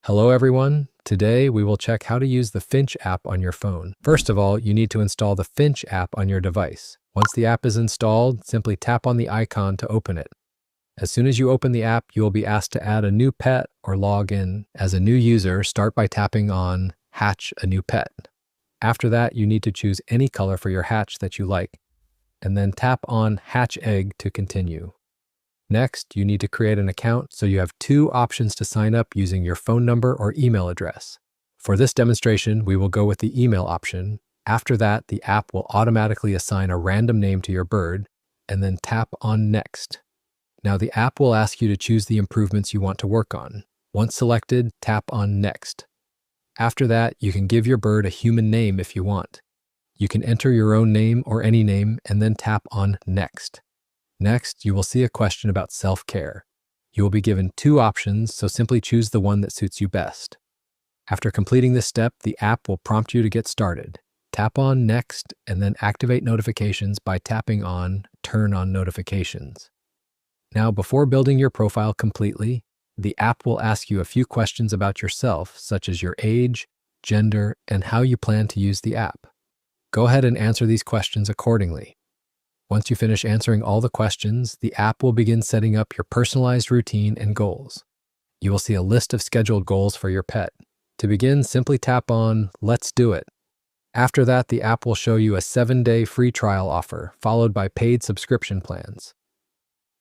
Hello everyone. Today we will check how to use the Finch app on your phone. First of all, you need to install the Finch app on your device. Once the app is installed, simply tap on the icon to open it. As soon as you open the app, you will be asked to add a new pet or log in. As a new user, start by tapping on Hatch a New Pet. After that, you need to choose any color for your hatch that you like, and then tap on Hatch Egg to continue. Next, you need to create an account, so you have two options to sign up using your phone number or email address. For this demonstration, we will go with the email option. After that, the app will automatically assign a random name to your bird, and then tap on Next. Now the app will ask you to choose the improvements you want to work on. Once selected, tap on Next. After that, you can give your bird a human name if you want. You can enter your own name or any name, and then tap on Next. Next, you will see a question about self-care. You will be given two options, so simply choose the one that suits you best. After completing this step, the app will prompt you to get started. Tap on Next and then activate notifications by tapping on Turn on Notifications. Now, before building your profile completely, the app will ask you a few questions about yourself, such as your age, gender, and how you plan to use the app. Go ahead and answer these questions accordingly. Once you finish answering all the questions, the app will begin setting up your personalized routine and goals. You will see a list of scheduled goals for your pet. To begin, simply tap on Let's Do It. After that, the app will show you a 7-day free trial offer, followed by paid subscription plans.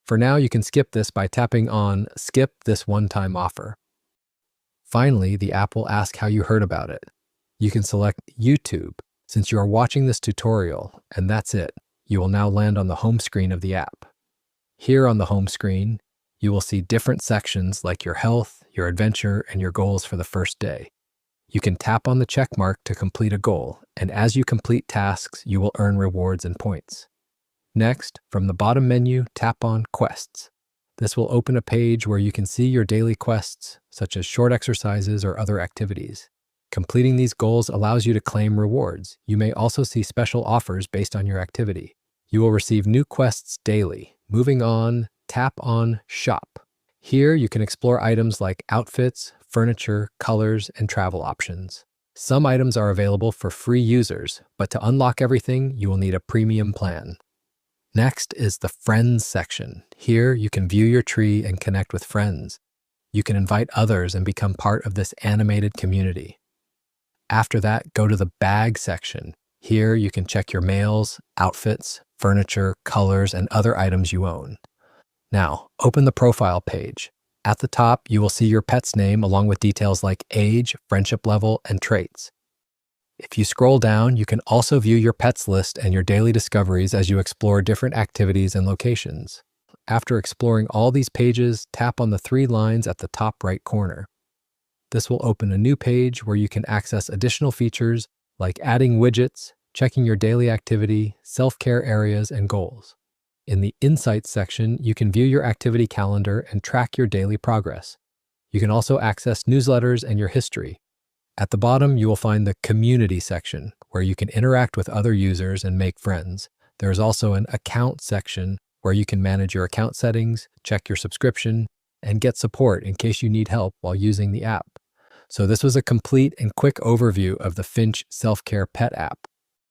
For now, you can skip this by tapping on Skip this one-time offer. Finally, the app will ask how you heard about it. You can select YouTube, since you are watching this tutorial, and that's it. You will now land on the home screen of the app. Here on the home screen, you will see different sections like your health, your adventure, and your goals for the first day. You can tap on the check mark to complete a goal, and as you complete tasks, you will earn rewards and points. Next, from the bottom menu, tap on Quests. This will open a page where you can see your daily quests, such as short exercises or other activities. Completing these goals allows you to claim rewards. You may also see special offers based on your activity. You will receive new quests daily. Moving on, tap on Shop. Here you can explore items like outfits, furniture, colors, and travel options. Some items are available for free users, but to unlock everything, you will need a premium plan. Next is the Friends section. Here you can view your tree and connect with friends. You can invite others and become part of this animated community. After that, go to the Bag section. Here you can check your mails, outfits, furniture, colors, and other items you own. Now, open the profile page. At the top, you will see your pet's name along with details like age, friendship level, and traits. If you scroll down, you can also view your pet's list and your daily discoveries as you explore different activities and locations. After exploring all these pages, tap on the three lines at the top right corner. This will open a new page where you can access additional features like adding widgets, checking your daily activity, self-care areas, and goals. In the Insights section, you can view your activity calendar and track your daily progress. You can also access newsletters and your history. At the bottom, you will find the Community section, where you can interact with other users and make friends. There is also an Account section, where you can manage your account settings, check your subscription, and get support in case you need help while using the app. So this was a complete and quick overview of the Finch Self-Care Pet app.